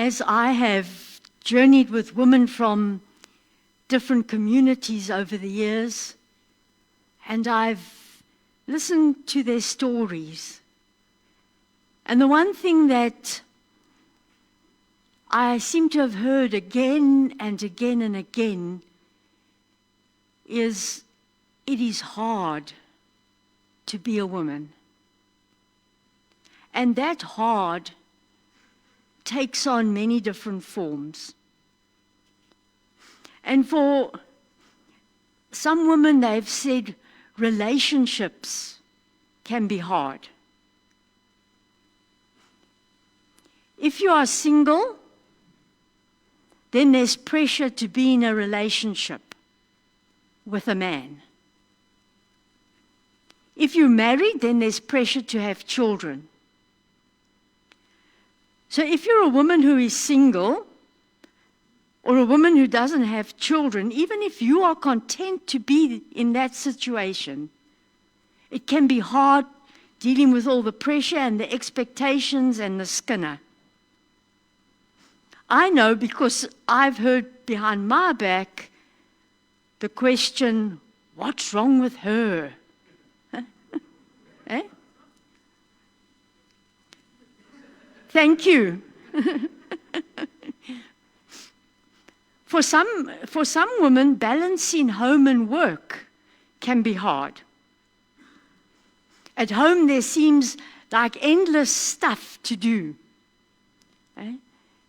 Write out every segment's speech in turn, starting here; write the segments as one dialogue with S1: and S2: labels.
S1: as I have journeyed with women from different communities over the years, and I've listened to their stories, and the one thing that I seem to have heard again and again and again is, it is hard to be a woman. And that hard takes on many different forms. And for some women, they've said relationships can be hard. If you are single, then there's pressure to be in a relationship with a man. If you're married, then there's pressure to have children. So if you're a woman who is single, or a woman who doesn't have children, even if you are content to be in that situation, it can be hard dealing with all the pressure and the expectations and the skinner. I know because I've heard behind my back the question, what's wrong with her? Eh? Thank you. For some women, balancing home and work can be hard. At home, there seems like endless stuff to do. Eh?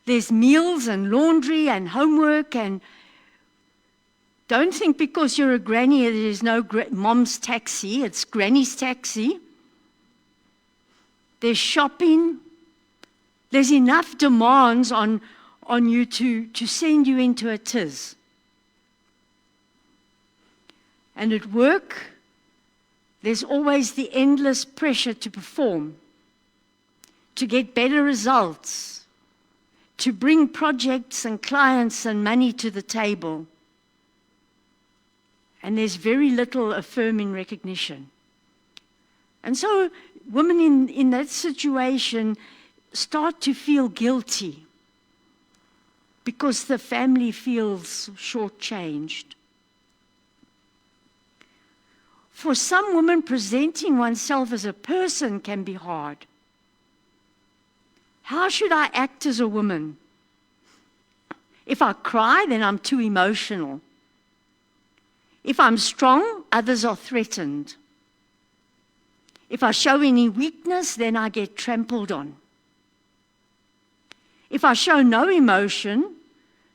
S1: There's meals and laundry and homework, and don't think because you're a granny there's no mom's taxi, it's granny's taxi. There's shopping. There's enough demands on you to send you into a tiz. And at work, there's always the endless pressure to perform, to get better results, to bring projects and clients and money to the table. And there's very little affirming recognition. And so women in that situation start to feel guilty because the family feels shortchanged. For some women, presenting oneself as a person can be hard. How should I act as a woman? If I cry, then I'm too emotional. If I'm strong, others are threatened. If I show any weakness, then I get trampled on. If I show no emotion,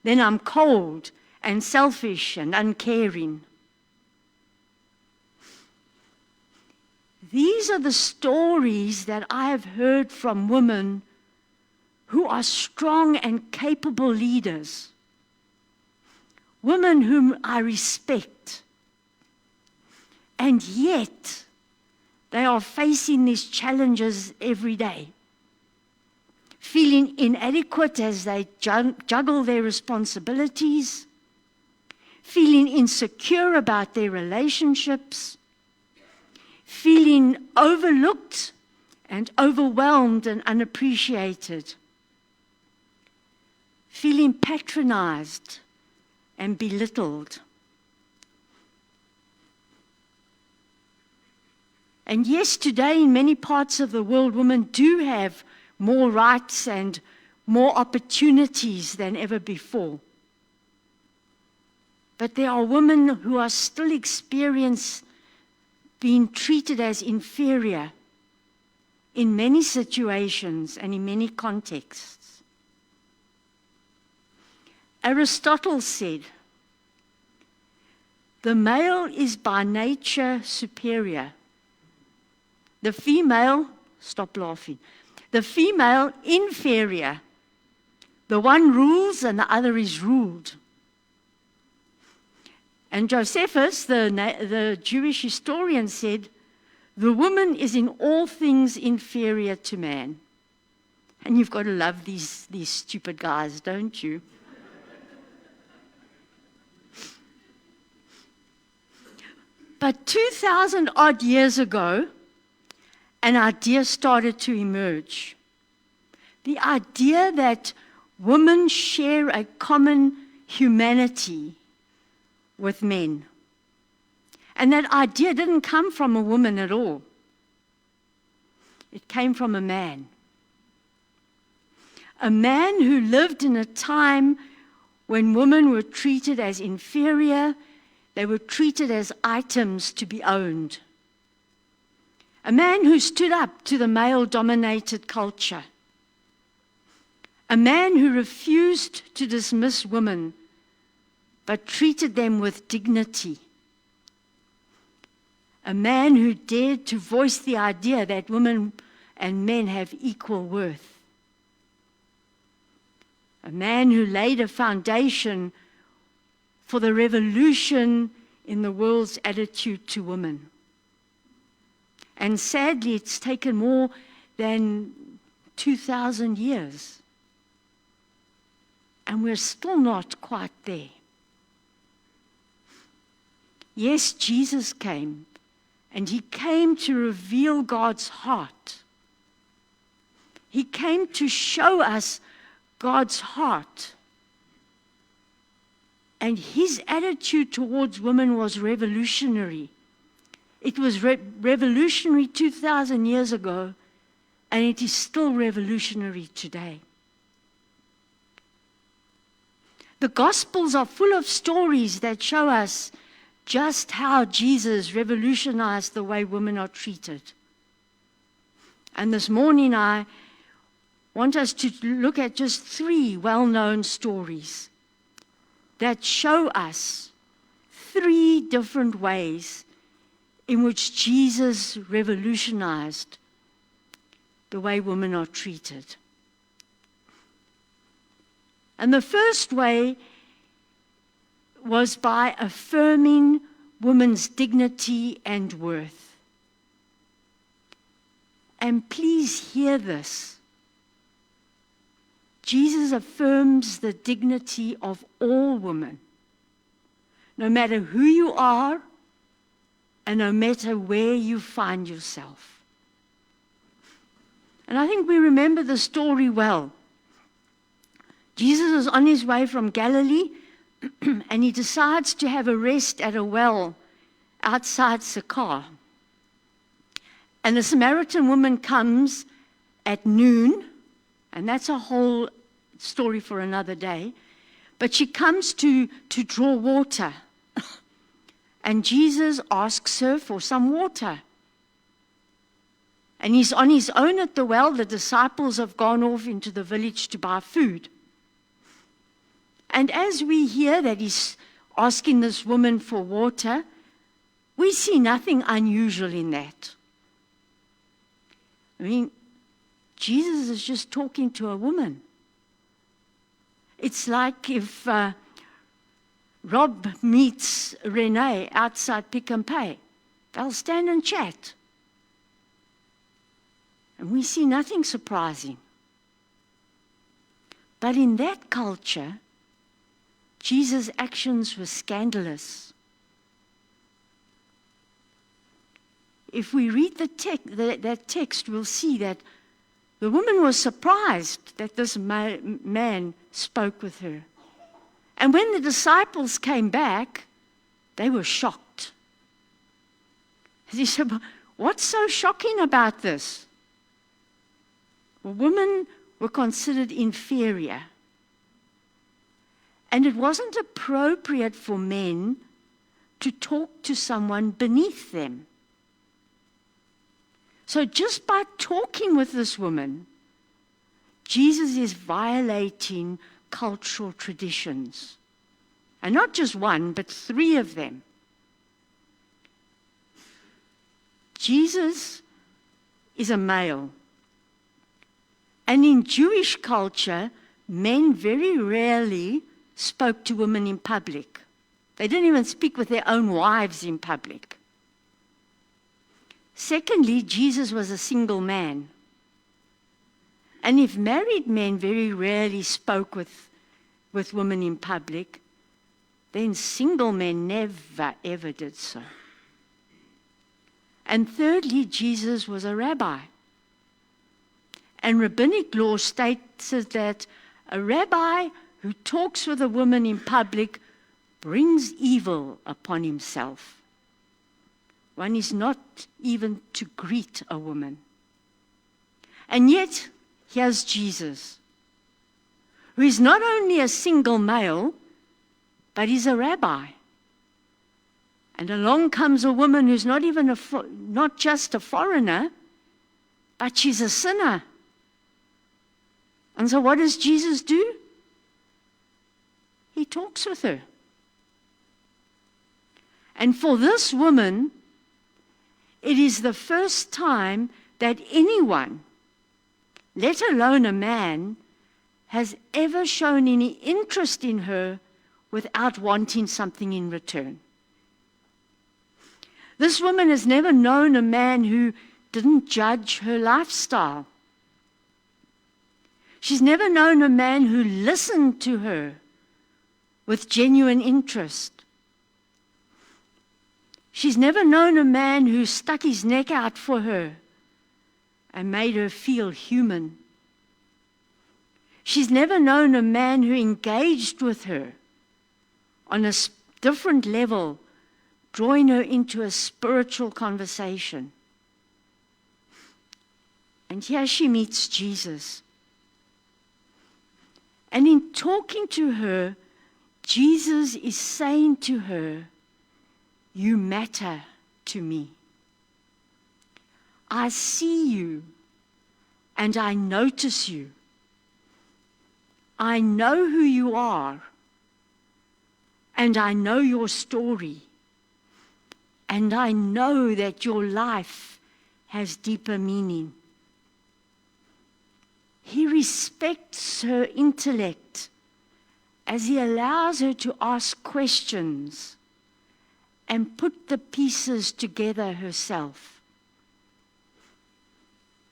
S1: then I'm cold and selfish and uncaring. These are the stories that I have heard from women who are strong and capable leaders, women whom I respect, and yet they are facing these challenges every day, feeling inadequate as they juggle their responsibilities, feeling insecure about their relationships, feeling overlooked and overwhelmed and unappreciated, feeling patronized and belittled. And yes, today in many parts of the world, women do have more rights and more opportunities than ever before. But there are women who are still experiencing being treated as inferior in many situations and in many contexts. Aristotle said, the male is by nature superior. The female, stop laughing, the female inferior. The one rules and the other is ruled. And Josephus, the Jewish historian, said, the woman is in all things inferior to man. And you've got to love these stupid guys, don't you? But 2,000 odd years ago, an idea started to emerge. The idea that women share a common humanity with men. And that idea didn't come from a woman at all. It came from a man. A man who lived in a time when women were treated as inferior, they were treated as items to be owned. A man who stood up to the male-dominated culture. A man who refused to dismiss women, but treated them with dignity. A man who dared to voice the idea that women and men have equal worth. A man who laid a foundation for the revolution in the world's attitude to women. And sadly, it's taken more than 2,000 years. And we're still not quite there. Yes, Jesus came, and he came to reveal God's heart. He came to show us God's heart. And his attitude towards women was revolutionary. It was revolutionary 2,000 years ago, and it is still revolutionary today. The Gospels are full of stories that show us just how Jesus revolutionized the way women are treated. And this morning I want us to look at just 3 well-known stories that show us 3 different ways in which Jesus revolutionized the way women are treated. And the first way was by affirming women's dignity and worth. And please hear this. Jesus affirms the dignity of all women, no matter who you are and no matter where you find yourself. And I think we remember the story well. Jesus is on his way from Galilee, and he decides to have a rest at a well outside Sychar. And a Samaritan woman comes at noon, and that's a whole story for another day, but she comes to draw water. And Jesus asks her for some water. And he's on his own at the well. The disciples have gone off into the village to buy food. And as we hear that he's asking this woman for water, we see nothing unusual in that. I mean, Jesus is just talking to a woman. It's like if Rob meets Renee outside Pick n Pay. They'll stand and chat. And we see nothing surprising. But in that culture, Jesus' actions were scandalous. If we read that text, we'll see that the woman was surprised that this man spoke with her. And when the disciples came back, they were shocked. He said, "What's so shocking about this?" Well, women were considered inferior. And it wasn't appropriate for men to talk to someone beneath them. So just by talking with this woman, Jesus is violating cultural traditions. And not just one, but 3 of them. Jesus is a male. And in Jewish culture, men very rarely spoke to women in public. They didn't even speak with their own wives in public. Secondly, Jesus was a single man. And if married men very rarely spoke with women in public, then single men never, ever did so. And thirdly, Jesus was a rabbi. And rabbinic law states that A rabbi who talks with a woman in public brings evil upon himself. One is not even to greet a woman. And yet, here's Jesus, who is not only a single male, but he's a rabbi. And along comes a woman who's not just a foreigner, but she's a sinner. And so what does Jesus do? He talks with her. And for this woman, it is the first time that anyone, let alone a man, has ever shown any interest in her without wanting something in return. This woman has never known a man who didn't judge her lifestyle. She's never known a man who listened to her with genuine interest. She's never known a man who stuck his neck out for her and made her feel human. She's never known a man who engaged with her on a different level, drawing her into a spiritual conversation. And here she meets Jesus. And in talking to her, Jesus is saying to her, "You matter to me. I see you and I notice you. I know who you are and I know your story. And I know that your life has deeper meaning." He respects her intellect as he allows her to ask questions and put the pieces together herself.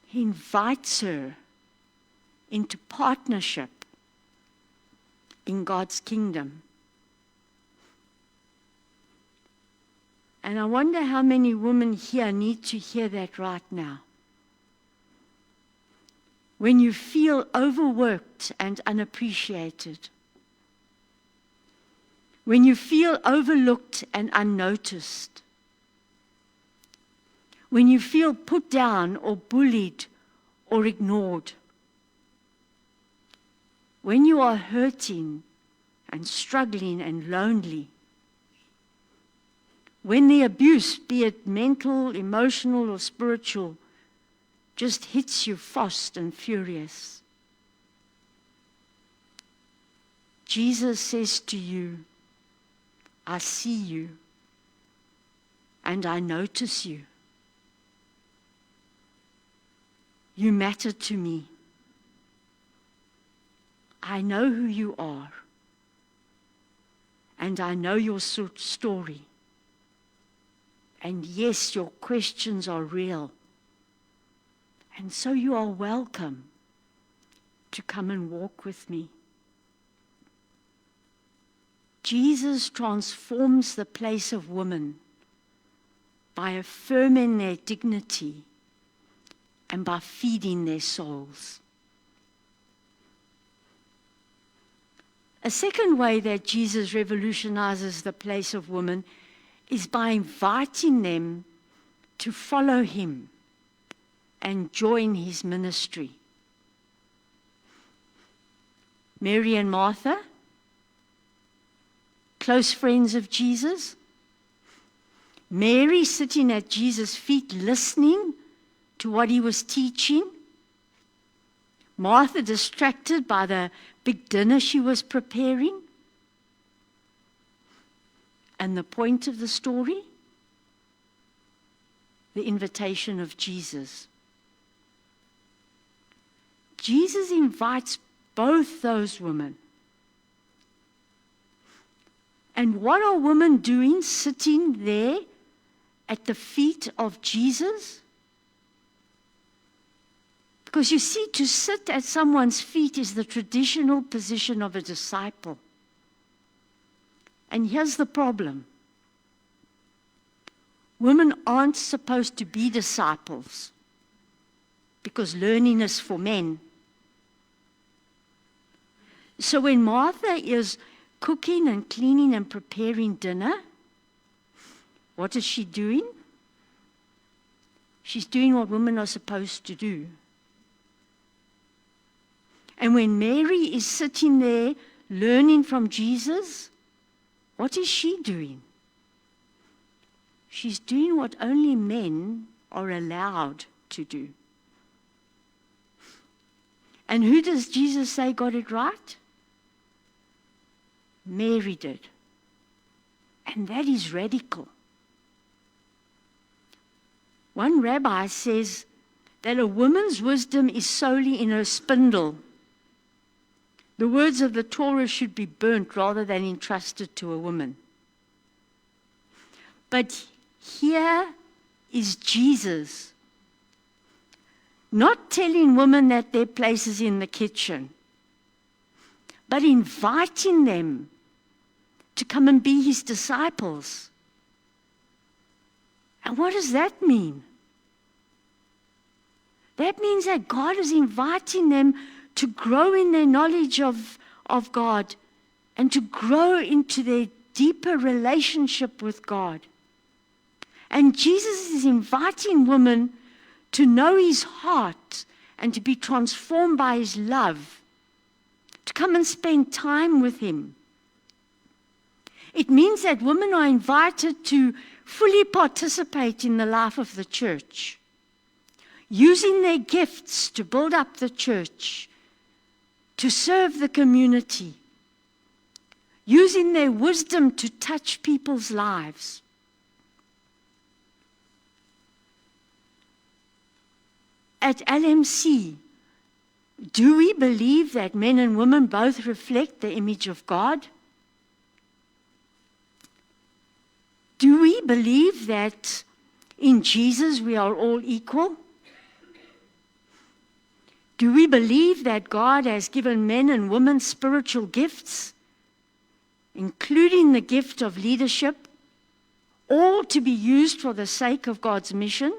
S1: He invites her into partnership in God's kingdom. And I wonder how many women here need to hear that right now. When you feel overworked and unappreciated, when you feel overlooked and unnoticed, when you feel put down or bullied or ignored, when you are hurting and struggling and lonely, when the abuse, be it mental, emotional, or spiritual, just hits you fast and furious, Jesus says to you, "I see you and I notice you. You matter to me. I know who you are and I know your story. And yes, your questions are real. And so you are welcome to come and walk with me." Jesus transforms the place of women by affirming their dignity and by feeding their souls. A second way that Jesus revolutionizes the place of women is by inviting them to follow him and join his ministry. Mary and Martha, close friends of Jesus. Mary sitting at Jesus' feet listening to what he was teaching. Martha distracted by the big dinner she was preparing. And the point of the story? The invitation of Jesus. Jesus invites both those women. And what are women doing sitting there at the feet of Jesus? Because you see, to sit at someone's feet is the traditional position of a disciple. And here's the problem. Women aren't supposed to be disciples because learning is for men. So when Martha is cooking and cleaning and preparing dinner, what is she doing? She's doing what women are supposed to do. And when Mary is sitting there learning from Jesus, what is she doing? She's doing what only men are allowed to do. And who does Jesus say got it right? Mary did. And that is radical. One rabbi says that a woman's wisdom is solely in her spindle. The words of the Torah should be burnt rather than entrusted to a woman. But here is Jesus, not telling women that their place is in the kitchen, but inviting them to come and be his disciples. And what does that mean? That means that God is inviting them to grow in their knowledge of God and to grow into their deeper relationship with God. And Jesus is inviting women to know his heart and to be transformed by his love, to come and spend time with him. It means that women are invited to fully participate in the life of the church, using their gifts to build up the church, to serve the community, using their wisdom to touch people's lives. At LMC, do we believe that men and women both reflect the image of God? Do we believe that in Jesus we are all equal? Do we believe that God has given men and women spiritual gifts, including the gift of leadership, all to be used for the sake of God's mission?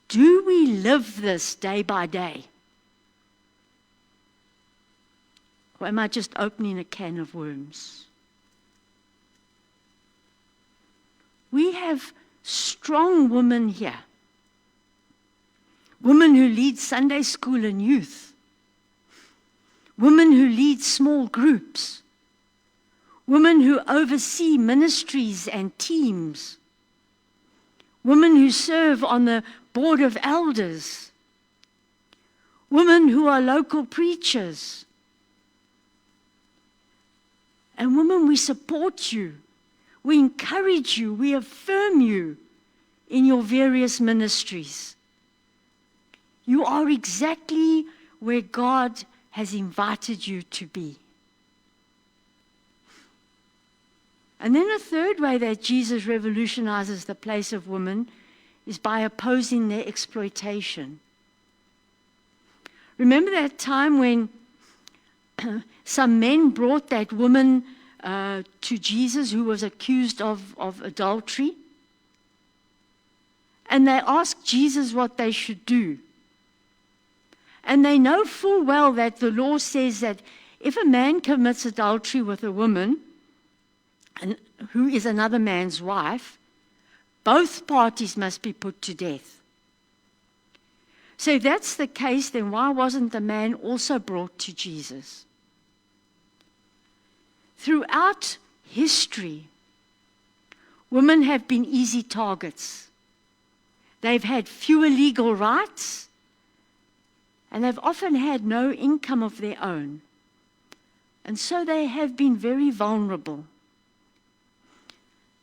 S1: Do we live this day by day? Or am I just opening a can of worms? We have strong women here. Women who lead Sunday school and youth. Women who lead small groups. Women who oversee ministries and teams. Women who serve on the board of elders. Women who are local preachers. And women, we support you. We encourage you. We affirm you in your various ministries. You are exactly where God has invited you to be. And then a third way that Jesus revolutionizes the place of women is by opposing their exploitation. Remember that time when some men brought that woman to Jesus who was accused of adultery? And they asked Jesus what they should do. And they know full well that the law says that if a man commits adultery with a woman, and who is another man's wife, both parties must be put to death. So if that's the case, then why wasn't the man also brought to Jesus? Throughout history, women have been easy targets. They've had fewer legal rights, and they've often had no income of their own. And so they have been very vulnerable.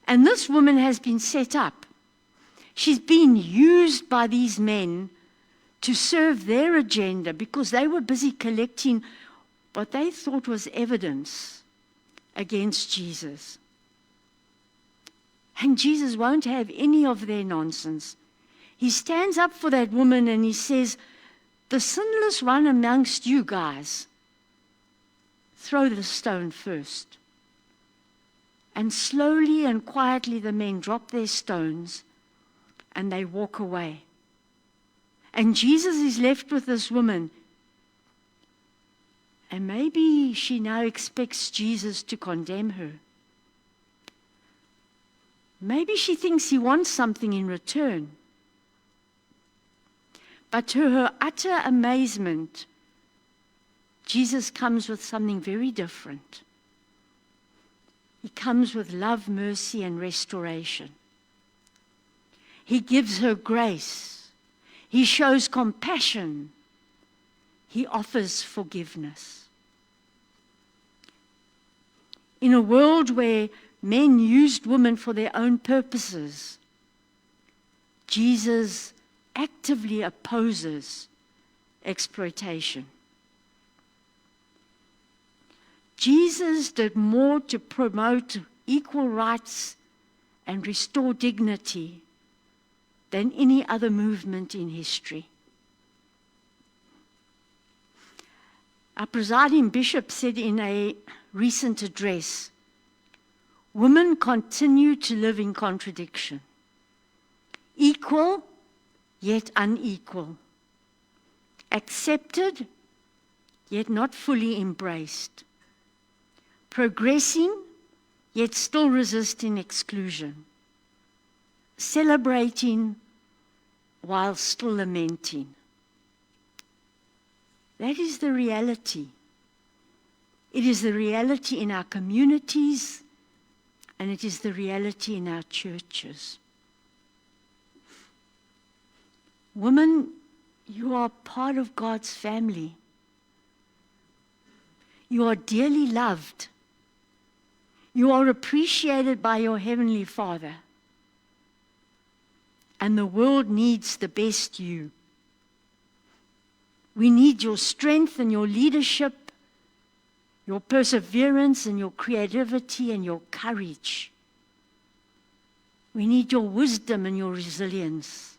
S1: And this woman has been set up. She's been used by these men to serve their agenda because they were busy collecting what they thought was evidence against Jesus. And Jesus won't have any of their nonsense. He stands up for that woman and he says, "The sinless one amongst you guys, throw the stone first." And slowly and quietly the men drop their stones and they walk away. And Jesus is left with this woman. And maybe she now expects Jesus to condemn her. Maybe she thinks he wants something in return. But to her utter amazement, Jesus comes with something very different. He comes with love, mercy, and restoration. He gives her grace. He shows compassion. He offers forgiveness. In a world where men used women for their own purposes, Jesus actively opposes exploitation. Jesus did more to promote equal rights and restore dignity than any other movement in history. Our presiding bishop said in a recent address, women continue to live in contradiction. Equal, yet unequal. Accepted, yet not fully embraced. Progressing, yet still resisting exclusion. Celebrating, while still lamenting. That is the reality. It is the reality in our communities, and it is the reality in our churches. Women, you are part of God's family. You are dearly loved. You are appreciated by your Heavenly Father. And the world needs the best you. We need your strength and your leadership, your perseverance and your creativity and your courage. We need your wisdom and your resilience.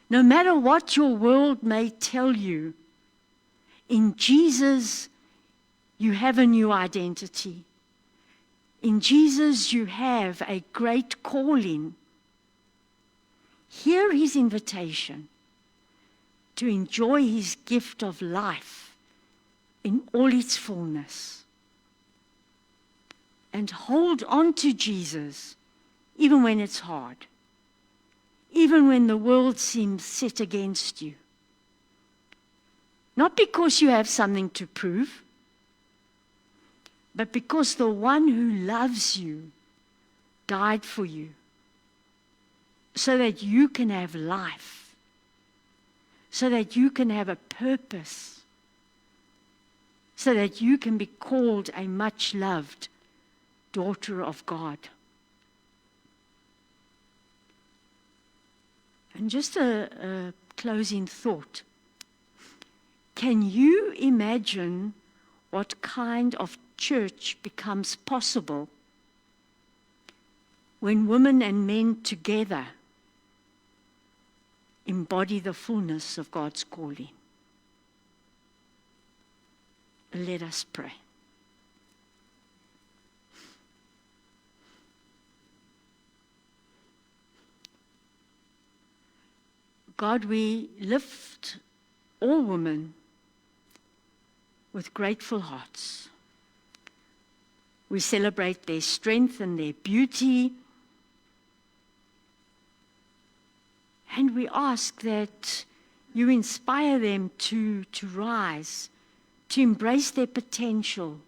S1: No matter what your world may tell you, in Jesus, you have a new identity. In Jesus, you have a great calling. Hear his invitation to enjoy his gift of life in all its fullness. And hold on to Jesus, even when it's hard, even when the world seems set against you. Not because you have something to prove, but because the one who loves you died for you so that you can have life, so that you can have a purpose, so that you can be called a much-loved daughter of God. And just a closing thought. Can you imagine what kind of church becomes possible when women and men together embody the fullness of God's calling? Let us pray. God, we lift all women with grateful hearts. We celebrate their strength and their beauty. And we ask that you inspire them to rise, to embrace their potential,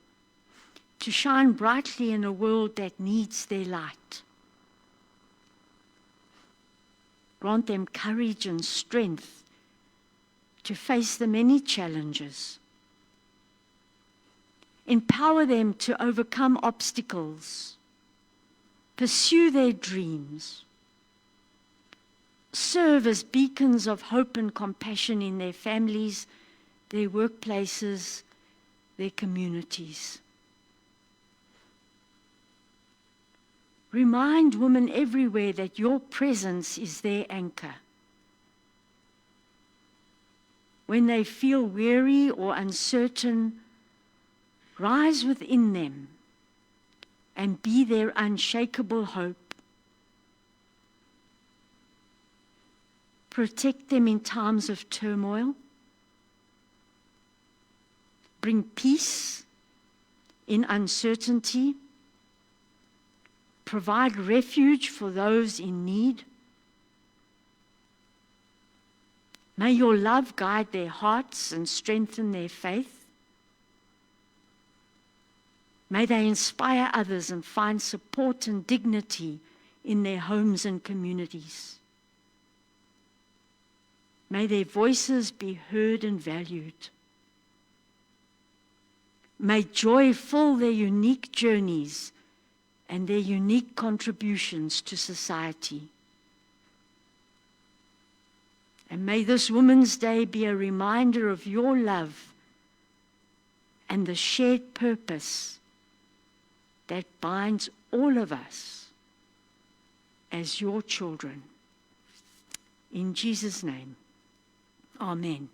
S1: to shine brightly in a world that needs their light. Grant them courage and strength to face the many challenges. Empower them to overcome obstacles, pursue their dreams, serve as beacons of hope and compassion in their families, their workplaces, their communities. Remind women everywhere that your presence is their anchor. When they feel weary or uncertain, rise within them and be their unshakable hope. Protect them in times of turmoil. Bring peace in uncertainty. Provide refuge for those in need. May your love guide their hearts and strengthen their faith. May they inspire others and find support and dignity in their homes and communities. May their voices be heard and valued. May joy fill their unique journeys and their unique contributions to society. And may this Women's Day be a reminder of your love and the shared purpose that binds all of us as your children. In Jesus' name, amen.